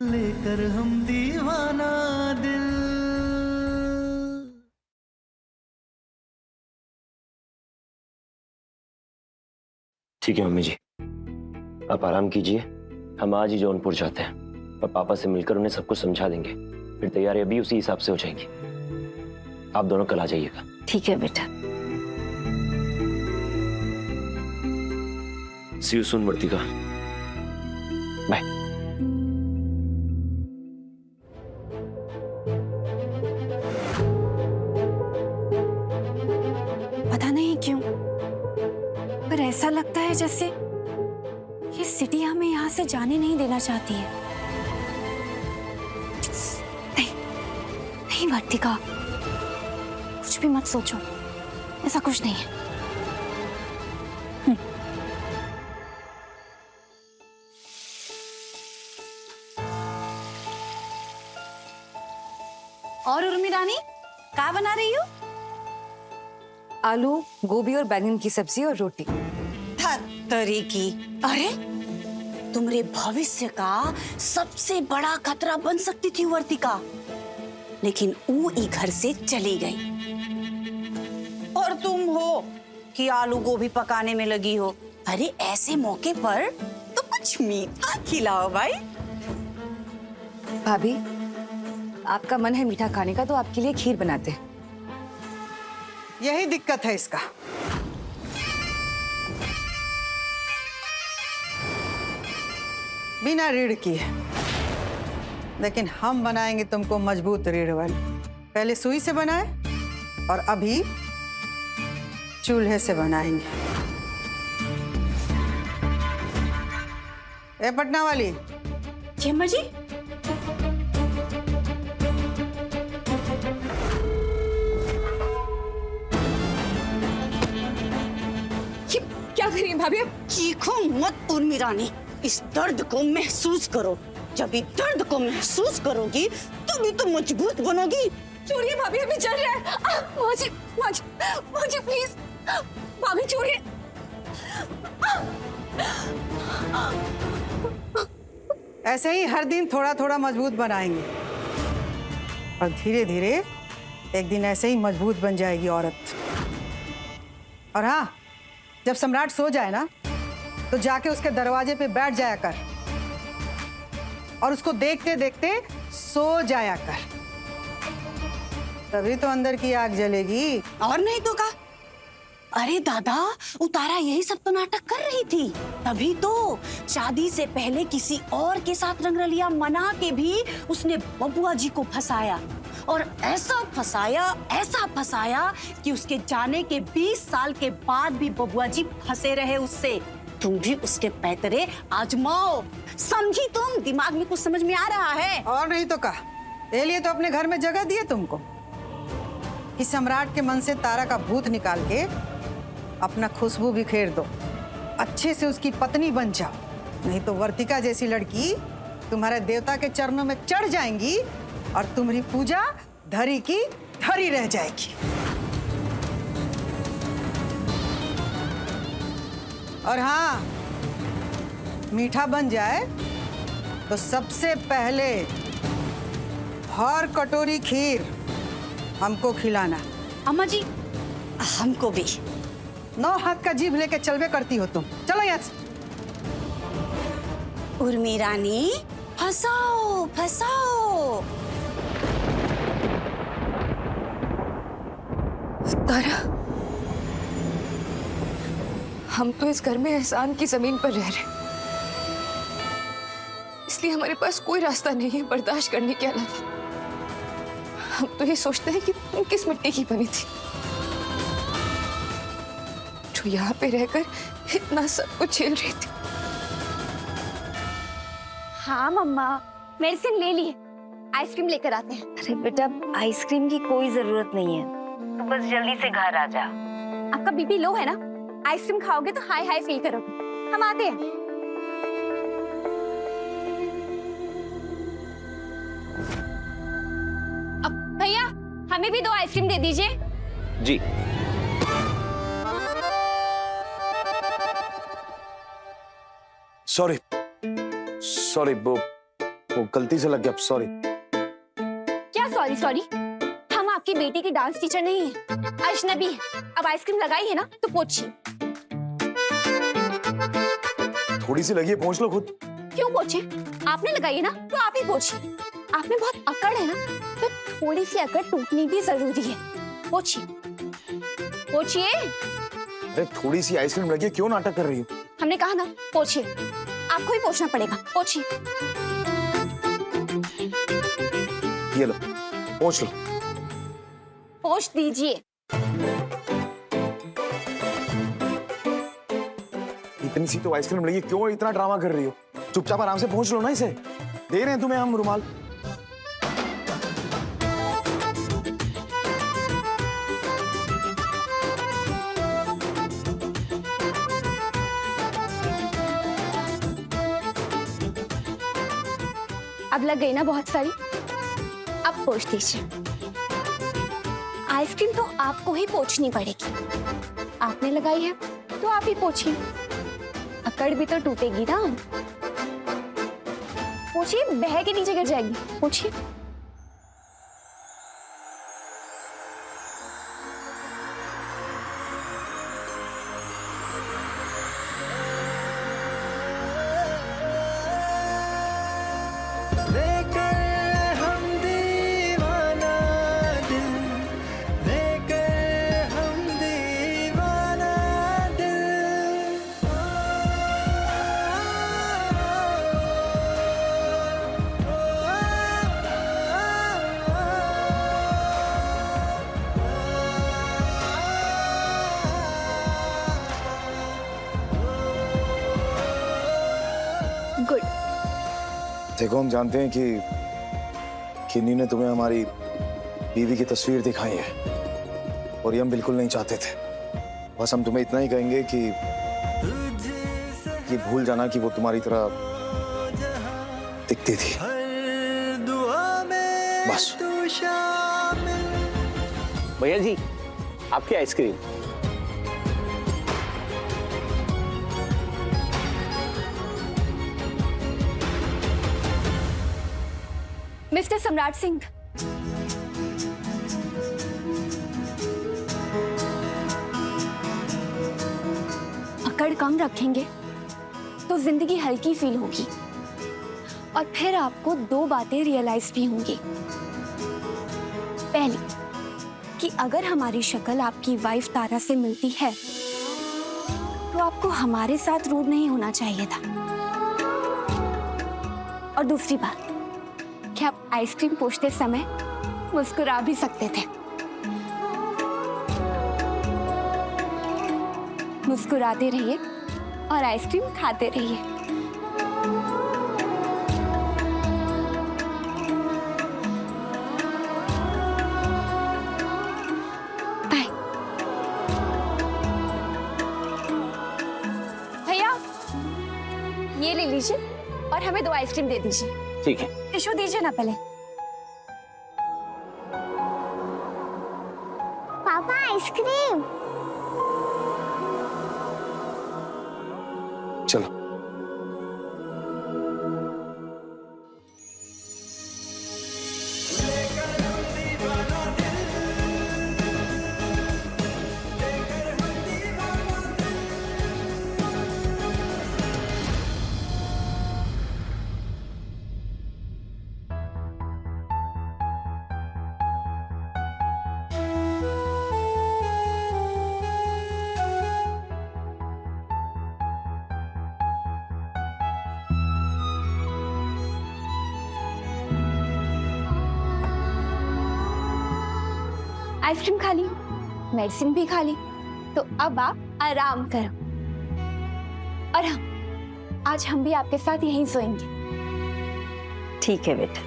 लेकर हम दीवाना दिल। ठीक है मम्मी जी, आप आराम कीजिए। हम आज ही जौनपुर जाते हैं और पापा से मिलकर उन्हें सब कुछ समझा देंगे। फिर तैयारी अभी उसी हिसाब से हो जाएंगी। आप दोनों कल आ जाइएगा। ठीक है बेटा। सी यू सून वर्तिका। बाय। पता नहीं क्यों, पर ऐसा लगता है जैसे ये सिटी हमें यहाँ से जाने नहीं देना चाहती है। नहीं, नहीं वर्तिका, कुछ भी मत सोचो, ऐसा कुछ नहीं है। और उर्मी रानी क्या बना रही हो? आलू, गोभी और बैंगन की सब्जी और रोटी। धत्तरी की। अरे तुम्हारे भविष्य का सबसे बड़ा खतरा बन सकती थी वर्तिका, लेकिन वो ई घर से चली गई। और तुम हो कि आलू गोभी पकाने में लगी हो। अरे ऐसे मौके पर तो कुछ मीठा खिलाओ भाई। भाभी, आपका मन है मीठा खाने का तो आपके लिए खीर बनाते हैं। यही दिक्कत है इसका। बिना रीढ़ की है, लेकिन हम बनाएंगे तुमको मजबूत रीढ़ वाली। पहले सुई से बनाए और अभी चूल्हे से बनाएंगे। ए पटना वाली। जी अम्मा जी। क्या करिए भाभी? चीखो मत उर्मी रानी, इस दर्द को महसूस करो। जब इस दर्द को महसूस करोगी तभी तो मजबूत बनोगी। छोड़िए भाभी, अभी चल रहा है। माजी, माजी, माजी प्लीज, भाभी छोड़िए। ऐसे ही हर दिन थोड़ा थोड़ा मजबूत बनाएंगे और धीरे धीरे एक दिन ऐसे ही मजबूत बन जाएगी औरत। और हाँ, जब सम्राट सो जाए ना तो जाके उसके दरवाजे पे बैठ जाया कर और उसको देखते देखते सो जाया कर, तभी तो अंदर की आग जलेगी। और नहीं तो का। अरे दादा, उतारा यही सब तो नाटक कर रही थी, तभी तो शादी से पहले किसी और के साथ रंगरलिया मना के भी उसने बबुआ जी को फंसाया। और ऐसा फंसाया कि उसके जाने के 20 साल के बाद भी बबुआ जी फंसे रहे उससे। तुम भी उसके पैतरे आजमाओ। समझी तुम? दिमाग में कुछ समझ में आ रहा है? और नहीं तो का। ये लिए तो अपने घर में जगह दिए तुमको कि सम्राट के मन से तारा का भूत निकाल के अपना खुशबू बिखेर दो, अच्छे से उसकी पत्नी बन जाओ। नहीं तो वर्तिका जैसी लड़की तुम्हारे देवता के चरणों में चढ़ जाएंगी और तुम्हारी पूजा धरी की धरी रह जाएगी। और हाँ, मीठा बन जाए तो सबसे पहले हर कटोरी खीर हमको खिलाना। अम्मा जी, हमको भी। 9 हाथ का जीभ लेके चलवे करती हो तुम। चलो यहाँ से। उर्मी रानी, फंसाओ फंसाओ। तारा, हम तो इस घर में एहसान की जमीन पर रह रहे, इसलिए हमारे पास कोई रास्ता नहीं है बर्दाश्त करने के अलावा। हम तो ये सोचते हैं कि तुम किस मिट्टी की बनी थी जो यहाँ पे रहकर इतना सब कुछ झेल रही थी। हाँ मम्मा, मेडिसिन ले ली, आइसक्रीम लेकर आते हैं। अरे बेटा, आइसक्रीम की कोई जरूरत नहीं है, तो बस जल्दी से घर आ जा। आपका बीपी लो है ना, आइसक्रीम खाओगे तो हाई हाई फील करोगे। हम आते हैं। अब भैया, हमें भी 2 आइसक्रीम दे दीजिए। जी। सॉरी वो वो गलती से लग गया, सॉरी। क्या सॉरी सॉरी? हम आपकी बेटी की डांस टीचर नहीं है, अजनबी है। अब आइसक्रीम लगाई है ना तो पोछिए। थोड़ी सी लगी है, पहुंच लो खुद। क्यों पोछे? आपने लगाई है ना तो आप ही पोछिए। आप में बहुत अकड़ है ना, तो थोड़ी सी अकड़ टूटनी भी जरूरी है। पोछिए पोछिए। अरे थोड़ी सी आइसक्रीम लगी है, क्यों नाटक कर रही हो? हमने कहा ना पोछिए, आपको ही पोछना पड़ेगा। पोछिए। ये लो, पहुंच लो। पोछ दीजिए। इतनी सी तो आइसक्रीम लगी, क्यों इतना ड्रामा कर रही हो? चुपचाप आराम से पहुंच लो ना, इसे दे रहे हैं तुम्हें हम रुमाल। अब लग गई ना बहुत सारी, अब पोछ दीजिए। आइसक्रीम तो आपको ही पोछनी पड़ेगी, आपने लगाई है तो आप ही पोछिए। अकड़ भी तो टूटेगी ना। पोछिए, बह के नीचे गिर जाएगी। पोछिए। लेकर हम दीवाना दिल, लेकर हम दीवाना दिल। गुड। देखो, हम जानते हैं कि किन्नी ने तुम्हें हमारी बीवी की तस्वीर दिखाई है और ये हम बिल्कुल नहीं चाहते थे। बस हम तुम्हें इतना ही कहेंगे कि भूल जाना कि वो तुम्हारी तरह दिखती थी। हर दुआ में बस। तू शामिल। भैया जी, आपकी आइसक्रीम। मिस्टर सम्राट सिंह, अकड़ कम रखेंगे तो जिंदगी हल्की फील होगी और फिर आपको दो बातें रियलाइज भी होंगी। पहली कि अगर हमारी शक्ल आपकी वाइफ तारा से मिलती है तो आपको हमारे साथ रूड नहीं होना चाहिए था। और दूसरी बात कि आप आइसक्रीम पोंछते समय मुस्कुरा भी सकते थे। मुस्कुराते रहिए और आइसक्रीम खाते रहिए। बाय। भैया, ये ले लीजिए और हमें 2 आइसक्रीम दे दीजिए। ठीक है। टिश्यू दीजिए ना पहले। पापा आइसक्रीम। चलो। आइसक्रीम खा ली, मेडिसिन भी खा ली, तो अब आप आराम करो। और हाँ, आज हम भी आपके साथ यहीं सोएंगे। ठीक है बेटा।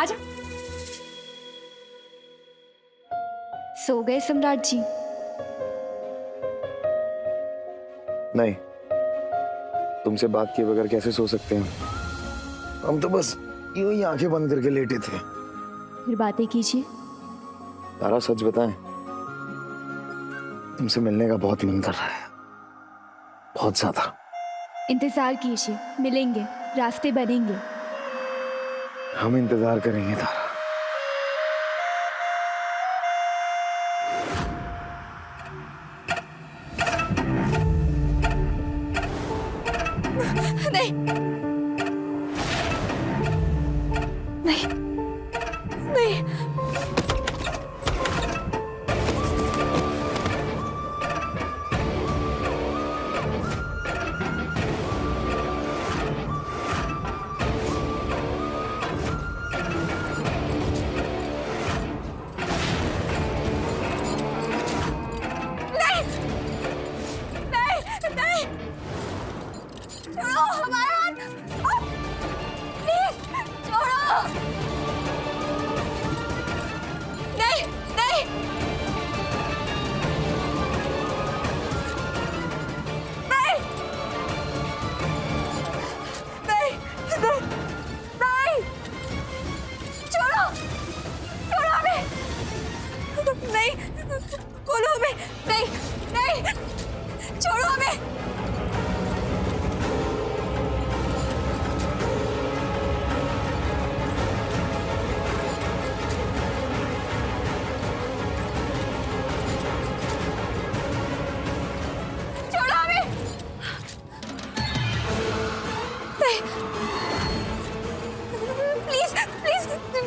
आजा। सो गए सम्राट जी? नहीं, तुमसे बात किए बगैर कैसे सो सकते हैं? हम तो बस यूं ही आंखें बंद करके लेटे थे। फिर बातें कीजिए। तारा, सच बताएं, तुमसे मिलने का बहुत मन कर रहा है, बहुत ज्यादा। इंतजार कीजिए, मिलेंगे, रास्ते बनेंगे। हम इंतजार करेंगे तारा। नहीं नहीं नहीं छोड़ो हमारा हाथ, प्लीज छोड़ो। नहीं नहीं नहीं नहीं नहीं छोड़ो, छोड़ो हमें, नहीं खोलो हमें, नहीं नहीं छोड़ो हमें। छोड़ो हमें, नहीं प्लीज प्लीज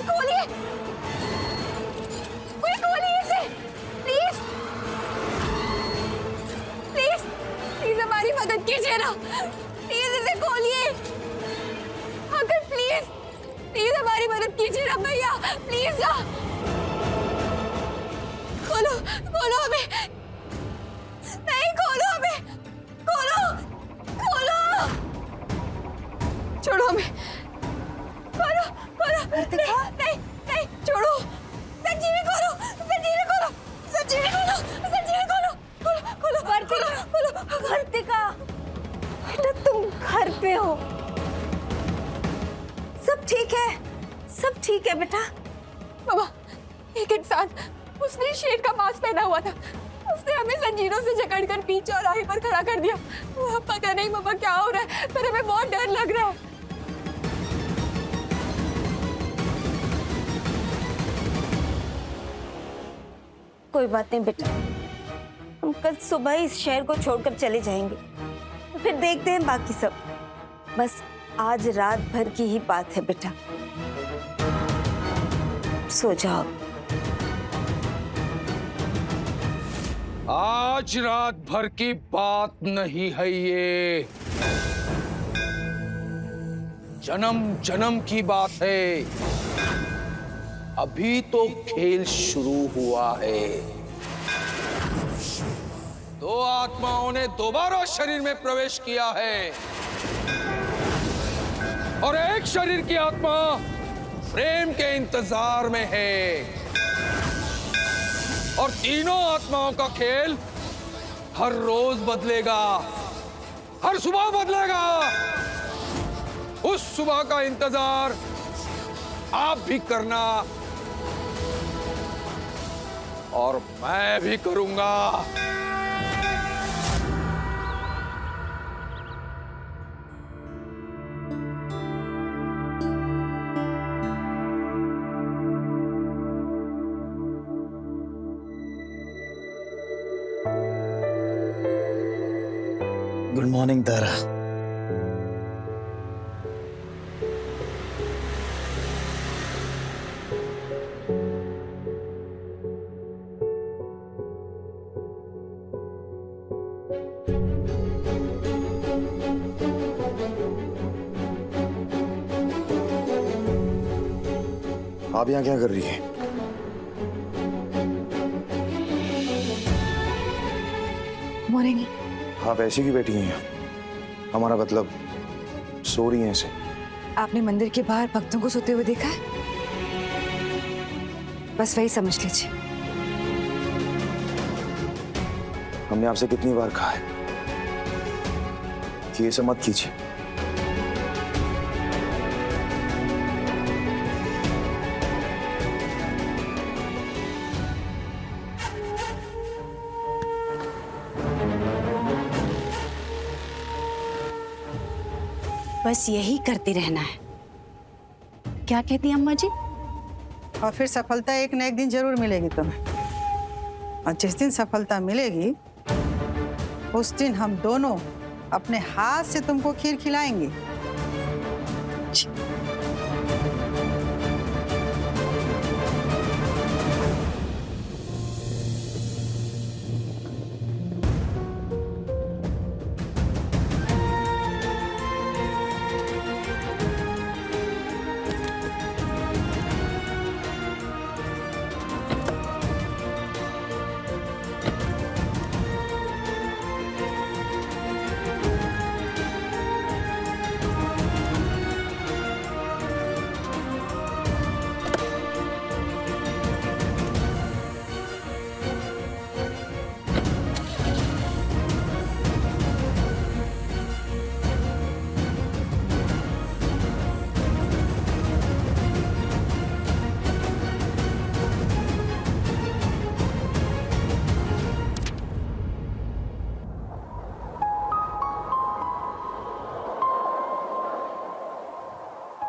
खोलिए, कोई खोलिए इसे, प्लीज प्लीज प्लीज हमारी मदद कीजिए ना, प्लीज इसे खोलिए, अगर प्लीज प्लीज हमारी मदद कीजिए ना भैया, प्लीज ना, खोलो खोलो हमें, नहीं खोलो हमें, खोलो खोलो, छोड़ो हमें, खोलो खोलो, नहीं नहीं छोड़ो, संजीवी खोलो, संजीवी खोलो, संजीवी खोलो, संजीवी खोलो, खोलो खोलो खोलो खोलो। कार्तिका, बेटा तुम घर पे हो, सब ठीक है, सब ठीक है बेटा। मामा, एक इंसान, उसने शेर का मांस पहना हुआ था, उसने हमें जंजीरों से जकड़कर बीच चौराहे पर खड़ा कर दिया। पता नहीं मामा क्या हो रहा है, पर हमें बहुत डर लग रहा है। कोई बात नहीं बेटा, हम कल सुबह इस शहर को छोड़कर चले जाएंगे, फिर देखते हैं बाकी सब। बस आज रात भर की ही बात है बेटा, सो जाओ। आज रात भर की बात नहीं है ये, जन्म जन्म की बात है। अभी तो खेल शुरू हुआ है। दो आत्माओं ने दोबारा शरीर में प्रवेश किया है और एक शरीर की आत्मा प्रेम के इंतजार में है, और तीनों आत्माओं का खेल हर रोज बदलेगा, हर सुबह बदलेगा। उस सुबह का इंतजार आप भी करना और मैं भी करूंगा। गुड मॉर्निंग तारा। आप यहाँ क्या कर रही है? मॉर्निंग। आप ऐसी क्यों बैठी हैं? हमारा मतलब सो रही हैं ऐसे? आपने मंदिर के बाहर भक्तों को सोते हुए देखा है? बस वही समझ लीजिए। हमने आपसे कितनी बार कहा है कि ये सब मत कीजिए। बस यही करते रहना है, क्या कहती हैं अम्मा जी? और फिर सफलता एक न एक दिन जरूर मिलेगी तुम्हें। और जिस दिन सफलता मिलेगी उस दिन हम दोनों अपने हाथ से तुमको खीर खिलाएंगे।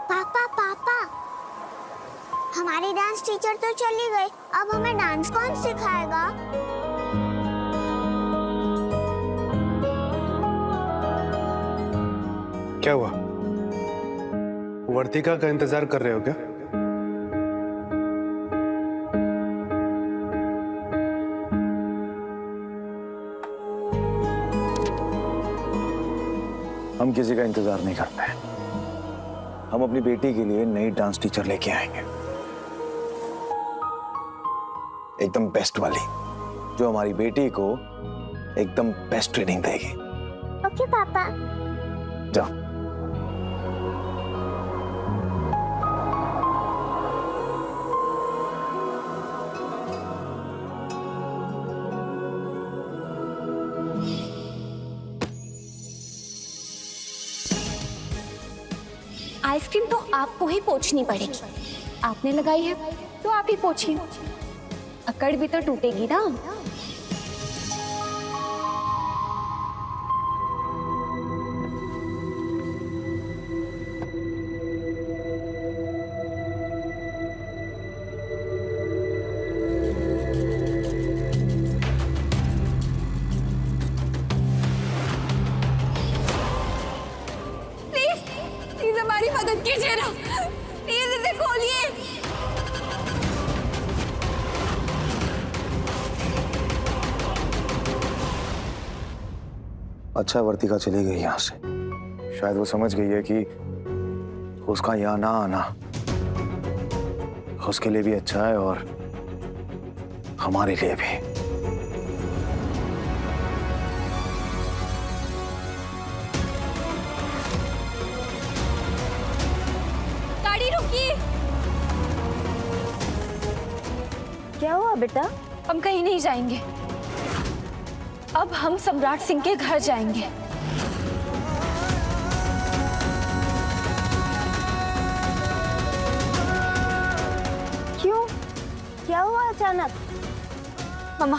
पापा पापा, हमारी डांस टीचर तो चली गई, अब हमें डांस कौन सिखाएगा? क्या हुआ? वर्तिका का इंतजार कर रहे हो क्या? हम किसी का इंतजार नहीं करते हैं। हम अपनी बेटी के लिए नई डांस टीचर लेके आएंगे, एकदम बेस्ट वाली, जो हमारी बेटी को एकदम बेस्ट ट्रेनिंग देगी। ओके पापा। जाओ। आइसक्रीम तो आपको ही पोंछनी पड़ेगी। आपने लगाई है तो आप ही पोंछिए। अकड़ भी तो टूटेगी ना। प्लीज हमारी मदद कीजिए ना, प्लीज इसे खोलिए। अच्छा, वर्तिका चली गई यहाँ से। शायद वो समझ गई है कि उसका यहाँ ना आना उसके लिए भी अच्छा है और हमारे लिए भी। गाड़ी रुकिए। क्या हुआ बेटा? हम कहीं नहीं जाएंगे, अब हम सम्राट सिंह के घर जाएंगे। क्यों? क्या हुआ अचानक? मम्मा,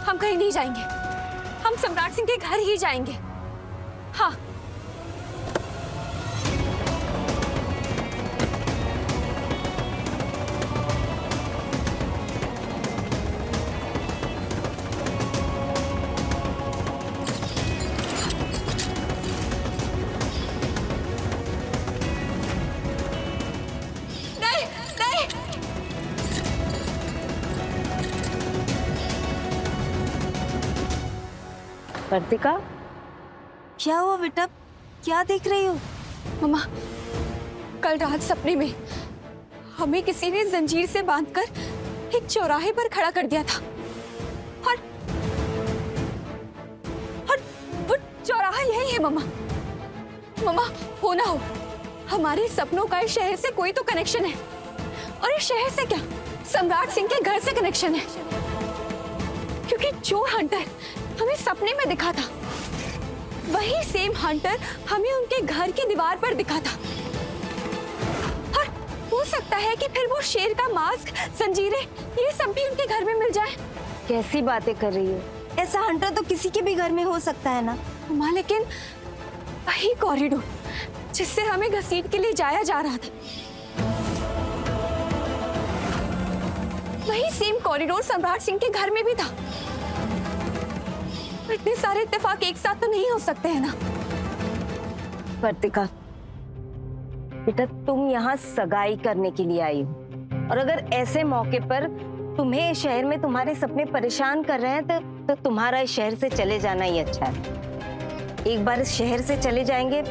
हम कहीं नहीं जाएंगे, हम सम्राट सिंह के घर ही जाएंगे। हाँ। नहीं, नहीं। वर्तिका, क्या हुआ बेटा? क्या देख रही हो? मम्मा, कल रात सपने में हमें किसी ने जंजीर से बांधकर एक चौराहे पर खड़ा कर दिया था और वो चौराहा यही है मम्मा। मम्मा, हो ना हो, हमारे सपनों का इस शहर से कोई तो कनेक्शन है, और इस शहर से क्या, सम्राट सिंह के घर से कनेक्शन है, क्योंकि जो हंटर हमें सपने में दिखा था वही सेम हंटर हमें उनके घर की दीवार पर दिखा था। और हो सकता है कि फिर वो शेर का मास्क, जंजीरें, ये सब भी उनके घर में मिल जाए। कैसी बातें कर रही हो? ऐसा हंटर तो किसी के भी घर में हो सकता है ना। माँ, लेकिन वही कॉरिडोर जिससे हमें घसीट के लिए जाया जा रहा था। वही सेम कॉरिडोर सम्राट सिंह के घर में भी था। इतने सारे इत्तेफाक एक साथ तो नहीं हो सकते हैं ना। वर्तिका, बेटा तुम यहाँ सगाई करने के लिए आई हो, और अगर ऐसे मौके पर तुम्हें इस शहर में तुम्हारे सपने परेशान कर रहे हैं तो तुम्हारा इस शहर से चले जाना ही अच्छा है। एक बार इस शहर से चले जाएंगे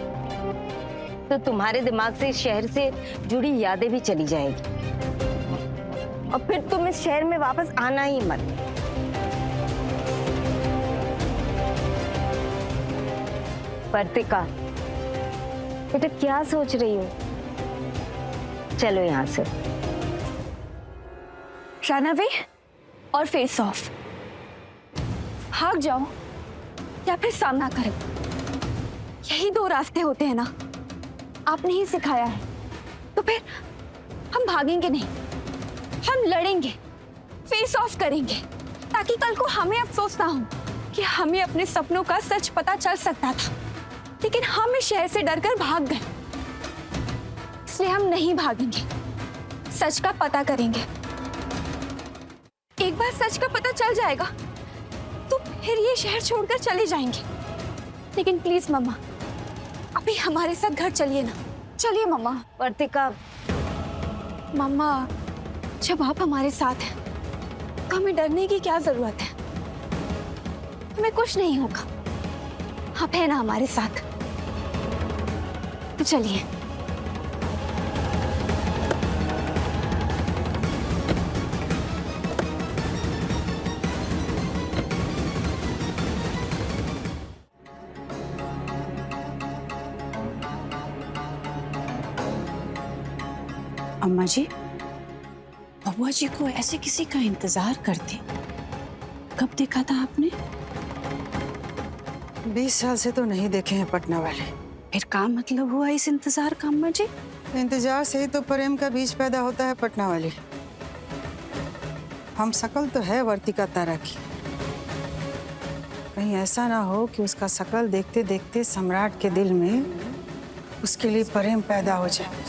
तो तुम्हारे दिमाग से इस शहर से जुड़ी यादें भी चली जाएगी, और फिर तुम इस शहर में वापस आना ही मत। वर्तिका, बेटा क्या सोच रही हो? चलो यहाँ से। रन अवे और फेस ऑफ, भाग जाओ या फिर सामना करो, यही दो रास्ते होते हैं ना। आपने ही सिखाया है, तो फिर हम भागेंगे नहीं, हम लड़ेंगे, फेस ऑफ करेंगे, ताकि कल को हमें अफसोस ना हो कि हमें अपने सपनों का सच पता चल सकता था, लेकिन हम इस शहर से डरकर भाग गए। इसलिए हम नहीं भागेंगे, सच का पता करेंगे। एक बार सच का पता चल जाएगा तो फिर ये शहर छोड़कर चले जाएंगे। लेकिन प्लीज मम्मा, अभी हमारे साथ घर चलिए ना। चलिए मम्मा। वर्तिका, मम्मा, जब आप हमारे साथ हैं तो हमें डरने की क्या जरूरत है? हमें कुछ नहीं होगा, आप है ना हमारे साथ। तो चलिए। अम्मा जी, बबुआ जी को ऐसे किसी का इंतजार करते कब देखा था आपने? 20 साल से तो नहीं देखे हैं पटना वाले। फिर क्या मतलब हुआ इस इंतजार का अम्मा जी? इंतजार से ही तो प्रेम का बीज पैदा होता है पटना वाली। हम शकल तो है वर्तिका तारा की, कहीं ऐसा ना हो कि उसका शकल देखते देखते सम्राट के दिल में उसके लिए प्रेम पैदा हो जाए।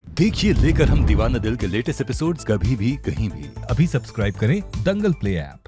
देखिए लेकर हम दीवाना दिल के लेटेस्ट एपिसोड्स कभी भी कहीं भी। अभी सब्सक्राइब करें दंगल प्ले ऐप।